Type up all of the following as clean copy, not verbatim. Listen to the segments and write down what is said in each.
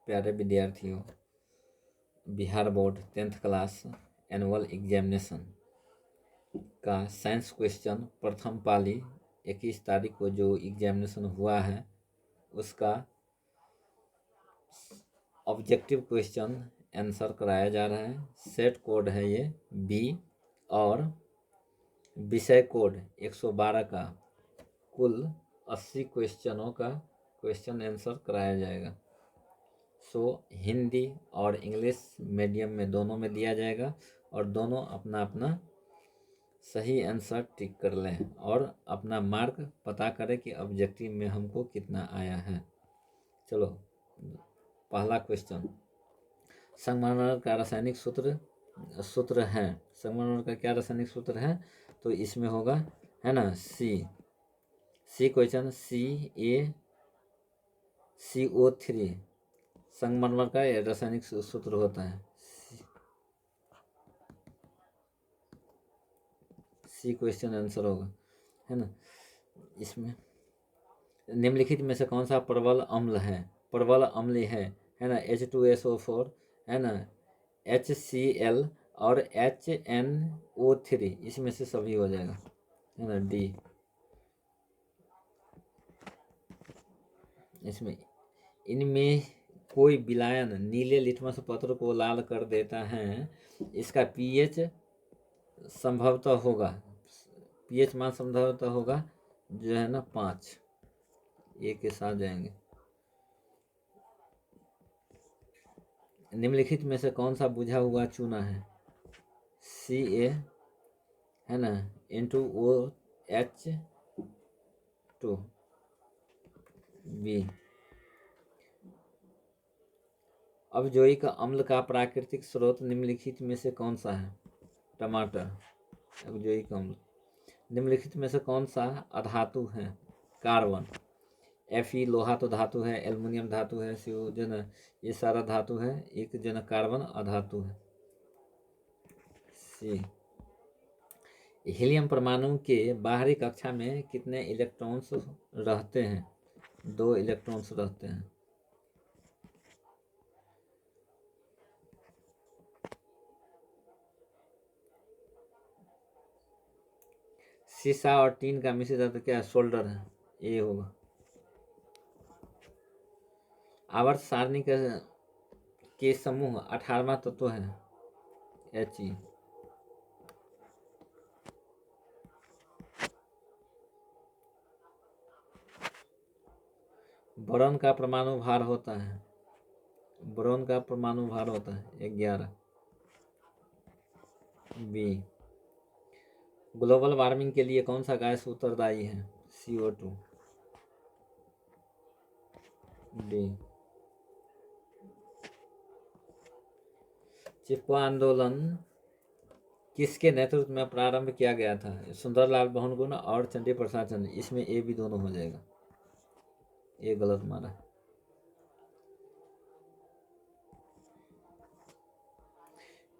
प्यारे विद्यार्थियों, Bihar board 10th class annual examination का साइंस क्वेश्चन प्रथम पाली 21 तारीख को जो एग्जामिनेशन हुआ है उसका ऑब्जेक्टिव क्वेश्चन आंसर कराया जा रहा है। सेट कोड है ये बी और विषय कोड 112 का कुल 80 क्वेश्चनों का क्वेश्चन आंसर कराया जाएगा। हिंदी और इंग्लिश मीडियम में दोनों में दिया जाएगा और दोनों अपना अपना सही आंसर टिक कर लें और अपना मार्क पता करें कि ऑब्जेक्टिव में हमको कितना आया है। चलो पहला क्वेश्चन, संगमरमर का रासायनिक सूत्र है। संगमरमर का क्या रासायनिक सूत्र है? तो इसमें होगा, है ना, सी क्वेश्चन CaCO3 संगमरमर का रासायनिक सूत्र होता है। सी क्वेश्चन आंसर होगा, है ना। इसमें निम्नलिखित में से कौन सा प्रबल अम्ल है? प्रबल अम्ल है ना, H2SO4, है ना, HCl और HNO3, इसमें से सभी हो जाएगा, है ना, डी। इसमें इनमें कोई विलायन नीले लिटमस पत्र को लाल कर देता है, इसका पीएच संभवतः होगा, पीएच मान संभवतः होगा जो है ना 5, ये के साथ जाएंगे। निम्नलिखित में से कौन सा बुझा हुआ चूना है? Ca, है ना, N2OH2 B। अवजोइक अम्ल का प्राकृतिक स्रोत निम्नलिखित में से कौन सा है? टमाटर, अवजोइक अम्ल। निम्नलिखित में से कौन सा अधातु है? कार्बन। Fe लोहा तो धातु है, एल्युमिनियम धातु है, CO जो न ये सारा धातु है, एक जो न कार्बन अधातु है। C। हीलियम परमाणु के बाहरी कक्षा में कितने इलेक्ट्रॉन्स रहते हैं? 2 इलेक्ट्रॉन्स रहते हैं। सीसा और टीन का मिश्रित धातु क्या है? सोल्डर है, ये होगा। आवर्त सारणी के समूह 18वां तत्व है, He। बोरॉन का परमाणु भार होता है, बोरॉन का परमाणु भार होता है 11 B। ग्लोबल वार्मिंग के लिए कौन सा गैस उत्तरदायी है? CO2 D। चिपको आंदोलन किसके नेतृत्व में प्रारंभ किया गया था? सुंदरलाल बहुगुण और चंडी प्रसाद चंद्र, इसमें ए भी दोनों हो जाएगा, ये गलत माना।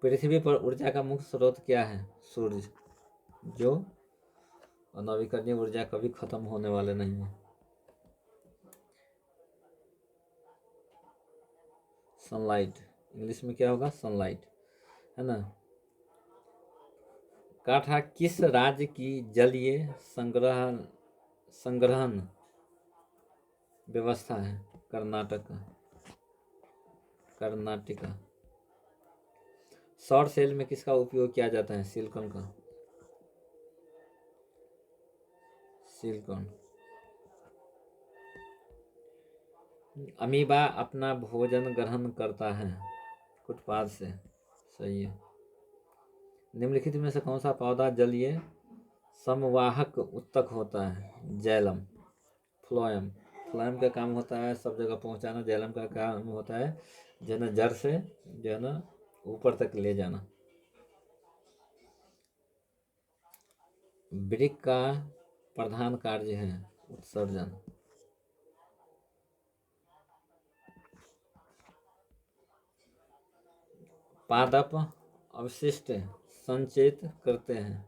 पृथ्वी पर ऊर्जा का मुख्य स्रोत क्या है? सूर्य, जो नवीकरणीय ऊर्जा कभी खत्म होने वाले नहीं है। सनलाइट, इंग्लिश में क्या होगा? सनलाइट, है ना। काठा किस राज्य की जलीय संग्रहण व्यवस्था है? कर्नाटका। सौर सेल में किसका उपयोग किया जाता है? सिलिकॉन का, सिलिकॉन। अमीबा अपना भोजन ग्रहण करता है उत्पाद से, सही है। निम्नलिखित में से कौन सा पौधा जलीय समवाहक उत्तक होता है? जैलम, फ्लोएम। फ्लोएम का काम होता है सब जगह पहुंचाना, जैलम का काम होता है जो है ना जड़ से जो है ना ऊपर तक ले जाना। वृक्क का प्रधान कार्य है उत्सर्जन। पादप अवशिष्ट संचेत करते हैं,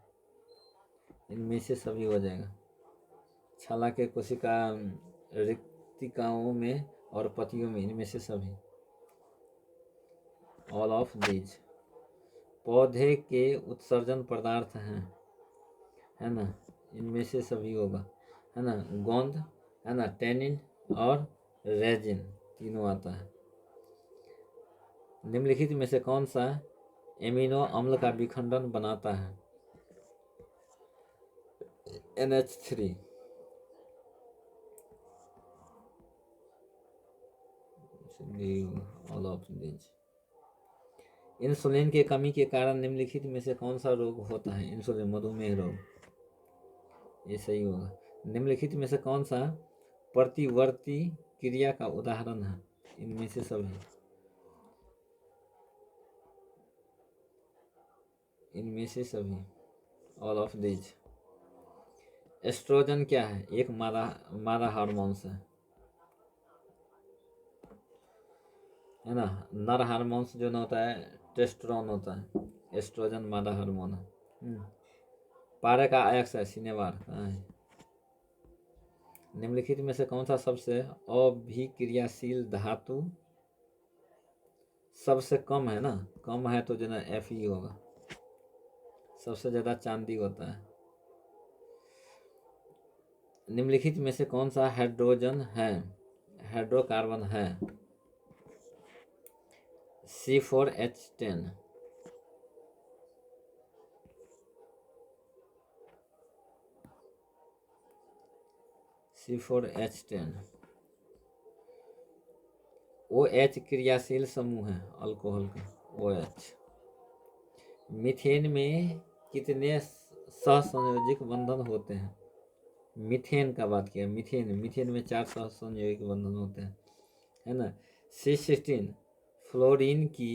इनमें से सभी हो जाएगा। छाला के कोशिका रिक्तिकाओं में और पतियों में, इनमें से सभी। All of these. पौधे के उत्सर्जन पदार्थ हैं, है ना, इनमें से सभी होगा, है ना। गोंद, है ना, टेनिन और रेजिन तीनों आता है। निम्नलिखित में से कौन सा एमिनो अम्ल का विखंडन बनाता है? NH3। All of these. Insulin की कमी के कारण निम्नलिखित में से कौन सा रोग होता है? इंसुलिन, मधुमेह रोग, ये सही होगा। निम्नलिखित में से कौन सा प्रतिवर्ती क्रिया का उदाहरण है? इनमें से सभी, इनमें से सभी, ऑल ऑफ दीज। एस्ट्रोजन क्या है? एक मादा हार्मोन्स है ना। नर हार्मोन्स जो ना होता है टेस्टोस्टेरोन होता है, एस्ट्रोजन मादा हार्मोन है। पारे का आयक्स है, सिनेबार कहाँ है? निम्नलिखित में से कौन सा सबसे अभिक्रियाशील धातु सबसे कम है ना, कम है तो जो ना Fe होगा। सबसे ज़्यादा चांदी होता है। निम्नलिखित में से कौन सा हाइड्रोजन है, हाइड्रोकार्बन है? C4H10। C4H10। OH क्रियाशील समूह है अल्कोहल का, OH। मीथेन में कितने सहसंयोजक बंधन होते हैं? मीथेन का बात किया, मीथेन में 4 सहसंयोजक बंधन होते हैं, है ना। C16 फ्लोरीन की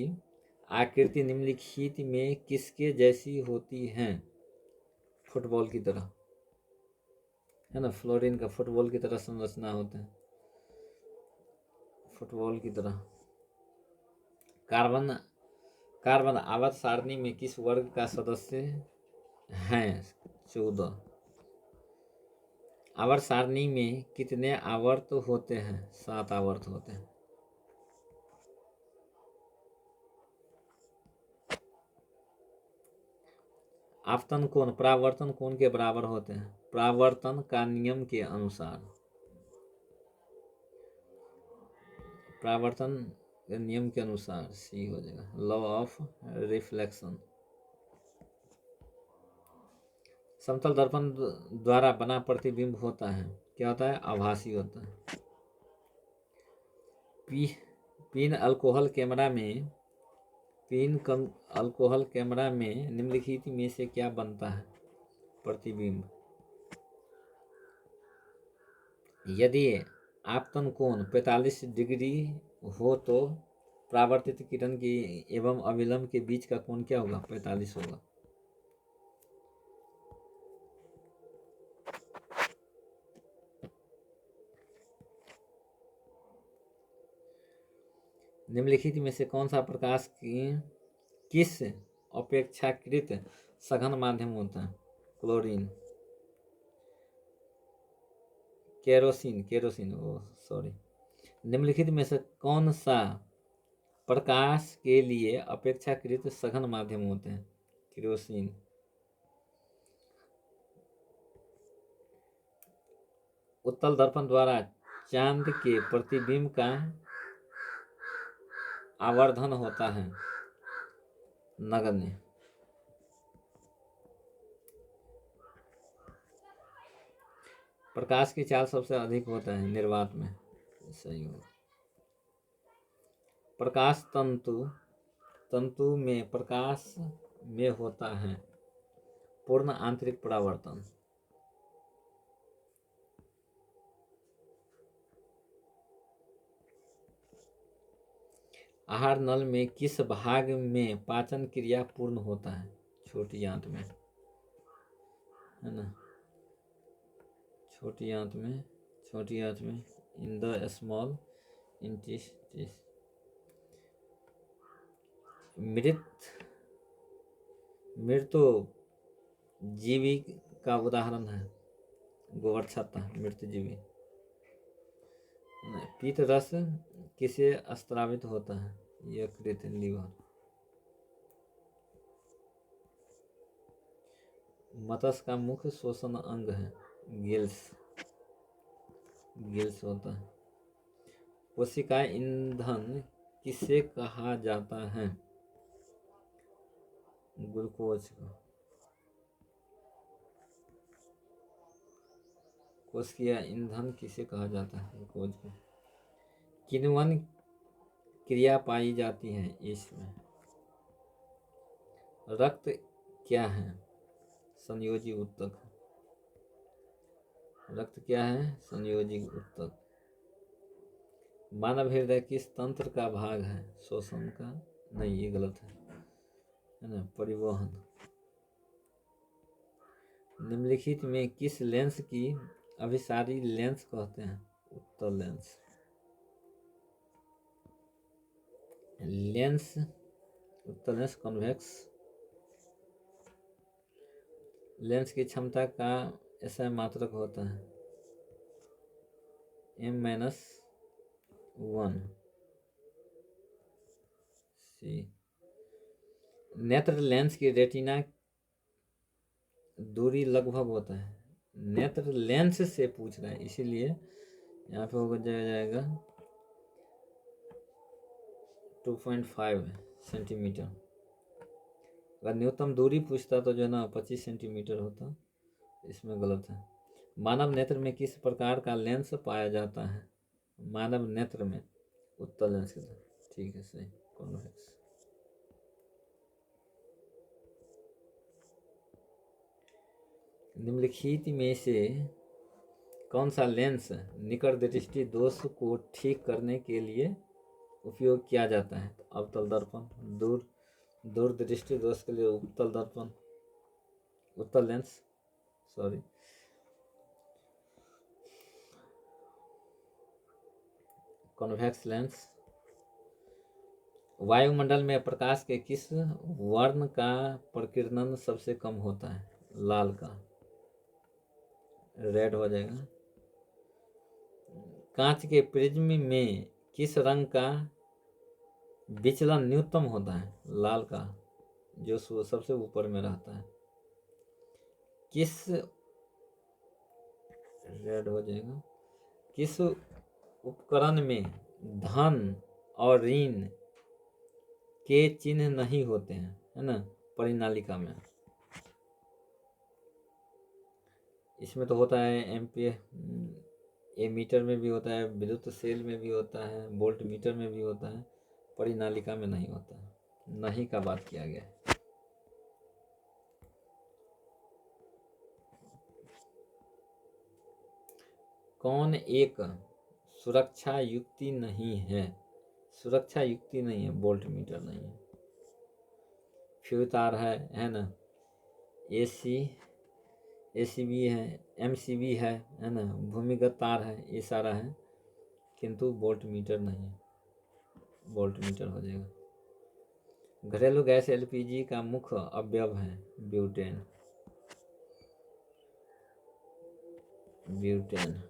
आकृति निम्नलिखित में किसके जैसी होती है? फुटबॉल की तरह, है ना। फ्लोरीन का फुटबॉल की तरह संरचना होता है, फुटबॉल की तरह। कार्बन आवर्त सारणी में किस वर्ग का सदस्य हैं? 14। आवर्त सारणी में कितने आवर्त होते हैं? 7 आवर्त होते हैं। आपतन कोण परावर्तन कोण के बराबर होते हैं? परावर्तन का नियम के अनुसार, परावर्तन के नियम के अनुसार सी हो जाएगा, लॉ ऑफ रिफ्लेक्शन। समतल दर्पण द्वारा बना प्रतिबिंब होता है, क्या होता है? आभासी होता है। पिन अल्कोहल कैमरा में निम्नलिखित में से क्या बनता है? प्रतिबिंब। यदि आपतन कोण 45 डिग्री हो तो परावर्तित किरण की एवं अभिलंब के बीच का कोण क्या होगा? 45 होगा। निम्नलिखित में से कौन सा प्रकाश की किस अपेक्षाकृत सघन माध्यम होता है? Chlorine, kerosene, sorry. निम्नलिखित में से कौन सा प्रकाश के लिए अपेक्षाकृत सघन माध्यम होते हैं? केरोसिन। उत्तल दर्पण द्वारा चांद के प्रतिबिंब का आवर्धन होता है नगण्य। प्रकाश की चाल सबसे अधिक होता है निर्वात में, सही होगा। प्रकाश तंतु में प्रकाश में होता है पूर्ण आंतरिक परावर्तन। आहार नल में किस भाग में पाचन क्रिया पूर्ण होता है? छोटी आंत में, है ना। छोटी आंत में इन द स्मॉल इंटेस्टाइन। मृतो जीवी का उदाहरण है गोबर छत्ता, मृत जीवी। पीत रस किसे स्त्रावित होता है? यकृत, लीवर। मत्स्य का मुख्य श्वसन अंग है गिल्स, गिल्स होता है। कोशिका ईंधन किसे कहा जाता है? ग्लूकोज को। कोशिका ईंधन किसे कहा जाता है? ग्लूकोज को। किण्वन क्रिया पाई जाती है इसमें। रक्त क्या है? संयोजी ऊतक। रक्त क्या है? संयोजी ऊतक। मानव हृदय किस तंत्र का भाग है? श्वसन का नहीं, ये गलत है ना, परिवहन। निम्नलिखित में किस लेंस की अभिसारी लेंस कहते हैं? उत्तल लेंस। लेंस उत्तल लेंस कॉन्वेक्स। लेंस की क्षमता का SI मात्रक होता है M-1 C। नेत्र लेंस की रेटिना दूरी लगभग होता है। नेत्र लेंस से पूछ रहा है, इसीलिए यहाँ पे हो जाएगा 2.5 सेंटीमीटर। अगर न्यूनतम दूरी पूछता तो जो है ना 25 सेंटीमीटर होता, इसमें गलत है। मानव नेत्र में किस प्रकार का लेंस पाया जाता है? मानव नेत्र में उत्तल लेंस के साथ। ठीक है, सही, कॉन्वेक्स। निम्नलिखित में से कौन सा लेंस निकट दृष्टि दोष को ठीक करने के लिए उपयोग किया जाता है? अवतल दर्पण। दूर दृष्टि दोष के लिए उत्तल दर्पण, उत्तल लेंस, सॉरी। Convex lens. वायुमंडल में प्रकाश के किस वर्ण का प्रकीर्णन सबसे कम होता है? लाल का, रेड हो जाएगा। कांच के प्रिज्म में किस रंग का विचलन न्यूनतम होता है? लाल का, जो सबसे ऊपर में रहता है। किस, रेड हो जाएगा। किस उपकरण में धन और ऋण के चिन्ह नहीं होते हैं, है ना? परिनालिका में। इसमें तो होता है एम्पियर, एमीटर में भी होता है, विद्युत सेल में भी होता है, वोल्ट मीटर में भी होता है, परिनालिका में नहीं होता है। नहीं का बात किया गया है। कौन एक सुरक्षा युक्ति नहीं है? सुरक्षा युक्ति नहीं है, वोल्ट मीटर नहीं है। फ्यूज तार है ना? ACB है, MCB है ना? भूमिगत तार है, ये सारा है, किंतु वोल्ट मीटर नहीं है। वोल्ट मीटर हो जाएगा। घरेलू गैस LPG का मुख्य अवयव है ब्यूटेन। ब्यूटेन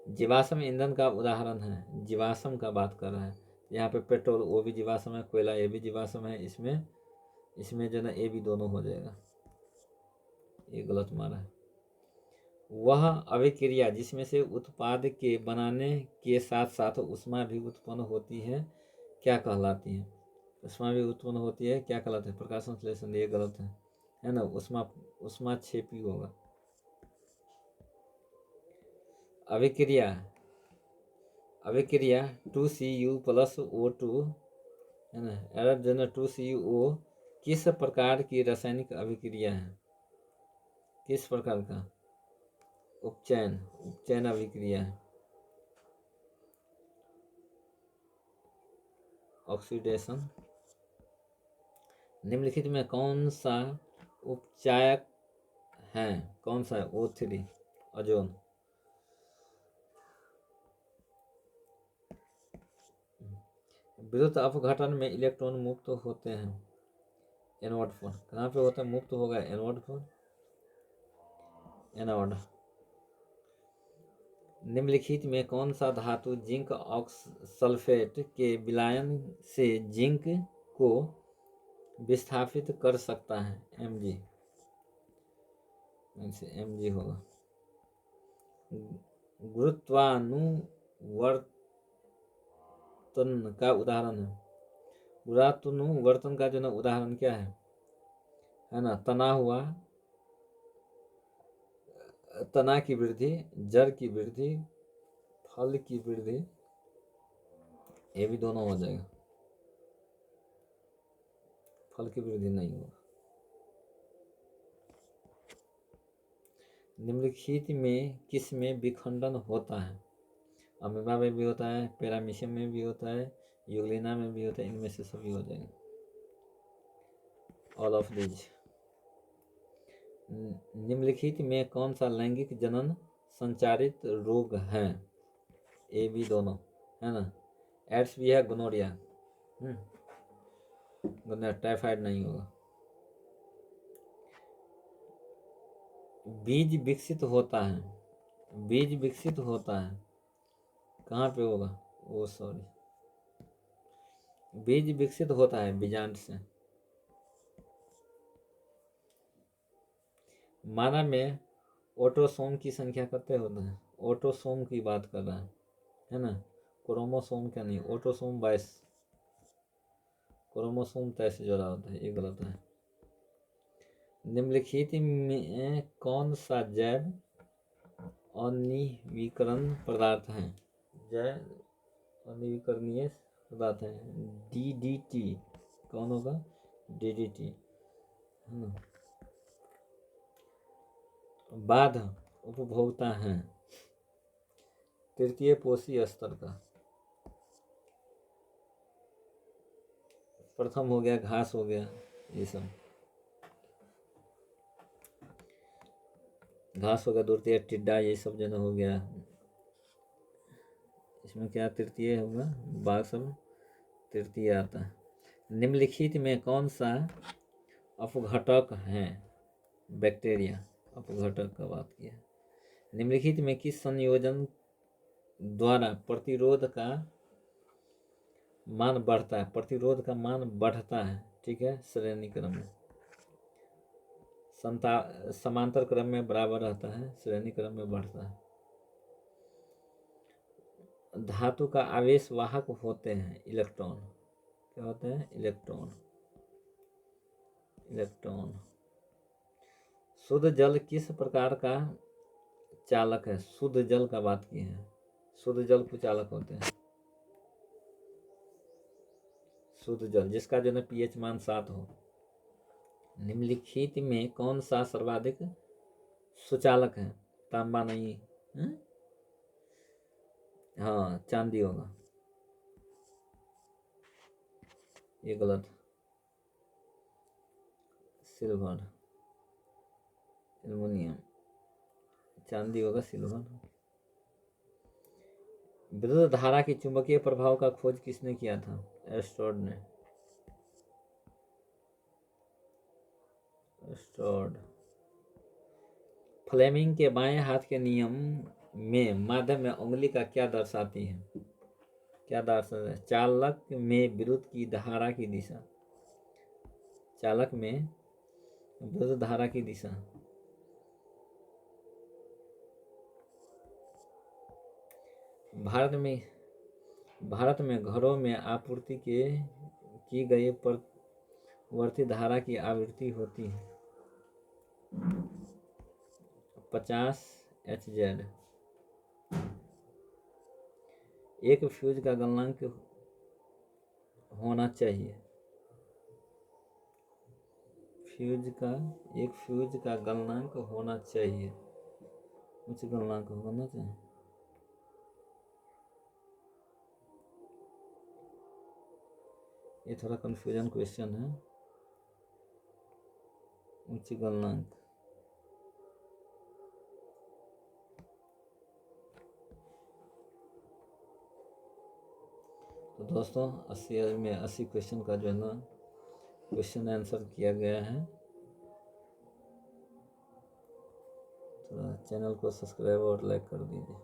जीवाश्म ईंधन का उदाहरण है। जीवाश्म का बात कर रहा है यहाँ पे। पेट्रोल वो भी जीवाश्म है, कोयला ये भी जीवाश्म है। इसमें जो ना ये भी दोनों हो जाएगा, ये गलत मारा है। वह अभिक्रिया जिसमें से उत्पाद के बनाने के साथ साथ ऊष्मा भी उत्पन्न होती है क्या कहलाती है? ऊष्मा भी उत्पन्न होती है क्या कहलाती है? प्रकाश संश्लेषण। ये गलत है ना? ऊष्मा क्षेपी होगा। अभिक्रिया 2Cu+O2 है ना? एरर जो ना 2CuO किस प्रकार की रासायनिक अभिक्रिया है? किस प्रकार का? उपचयन अभिक्रिया है। ऑक्सीडेशन। निम्नलिखित में कौन सा उपचायक है? कौन सा है? O3, ozone. विद्युत अपघटन में इलेक्ट्रॉन मुक्त होते हैं एनोड पर। कहाँ पे होता है मुक्त? होगा एनोड पर, एनोड। निम्नलिखित में कौन सा धातु जिंक सल्फेट के विलयन से जिंक को विस्थापित कर सकता है? Mg। ऐसे mg होगा। गुरुत्वानुवर्तन का उदाहरण है। गुरुत्वानुवर्तन का जो ना उदाहरण क्या है ना, तना हुआ, तना की वृद्धि, जड़ की वृद्धि, फल की वृद्धि, ये भी दोनों हो जाएगा। फल की वृद्धि नहीं होगा। निम्नलिखित में किस में विखंडन होता है? अमीबा में भी होता है, पैरामीशियम में भी होता है, यूग्लिना में भी होता है, इनमें से सभी हो जाएंगे। All of these. निम्नलिखित में कौन सा लैंगिक जनन संचारित रोग है? ए बी दोनों है ना। एड्स भी है, गोनोरिया, टाइफाइड नहीं होगा। बीज विकसित होता है, बीज विकसित होता है कहाँ पे होगा? वो सॉरी, बीज विकसित होता है बीजांड से। मानव में ऑटोसोम की संख्या कितने होते हैं? ऑटोसोम की बात कर रहा है ना, क्रोमोसोम क्या नहीं, ऑटोसोम 22, क्रोमोसोम 23 जोड़ा होता है, ये गलत है। निम्नलिखित में कौन सा जैव अनिवीकरण पदार्थ है? जैव अनिवीकरणीय पदार्थ है DDT। कौन होगा? DDT है ना। बाध उपभोक्ता हैं तृतीय पोषी स्तर का। प्रथम हो गया, घास हो गया, ये सब घास हो गया, द्वितीय टिड्डा, ये सब जो हो गया। इसमें क्या तृतीय होगा? बाघ सब तृतीय आता है। निम्नलिखित में कौन सा अपघटक है? बैक्टीरिया अपघटक का बात किया। निम्नलिखित में किस संयोजन द्वारा प्रतिरोध का मान बढ़ता है? प्रतिरोध का मान बढ़ता है, ठीक है, श्रेणी क्रम में। समांतर क्रम में बराबर रहता है, श्रेणी क्रम में बढ़ता है। धातु का आवेश वाहक होते हैं इलेक्ट्रॉन। क्या होते हैं? इलेक्ट्रॉन। इलेक्ट्रॉन। शुद्ध जल किस प्रकार का चालक है? शुद्ध जल का बात की है, शुद्ध जल को चालक होते हैं। शुद्ध जल जिसका जो है pH मान 7 हो। निम्नलिखित में कौन सा सर्वाधिक सुचालक है? तांबा नहीं है? हाँ, चांदी होगा, ये गलत। सिल्वर, एल्युमिनियम, चांदी होगा, सिल्वर। विद्युत धारा की चुंबकीय प्रभाव का खोज किसने किया था? एस्ट्रोड ने। एस्ट्रोड। फ्लेमिंग के बाएं हाथ के नियम में माध्यम में उंगली का क्या दर्शाती है? क्या दर्शाता है? चालक में विद्युत की धारा की दिशा। चालक में विद्युत धारा की दिशा। भारत में घरों में आपूर्ति की गई प्रतिवर्ती धारा की आवृत्ति होती है 50 Hz। एक फ्यूज का गलनांक होना चाहिए। एक फ्यूज का गलनांक होना चाहिए, उच्च गलनांक होना चाहिए। ये थोड़ा कंफ्यूजन क्वेश्चन है। उच्च गलनांक। तो दोस्तों 80 क्वेश्चन का जो है ना क्वेश्चन आंसर किया गया है। थोड़ा चैनल को सब्सक्राइब और लाइक कर दीजिए।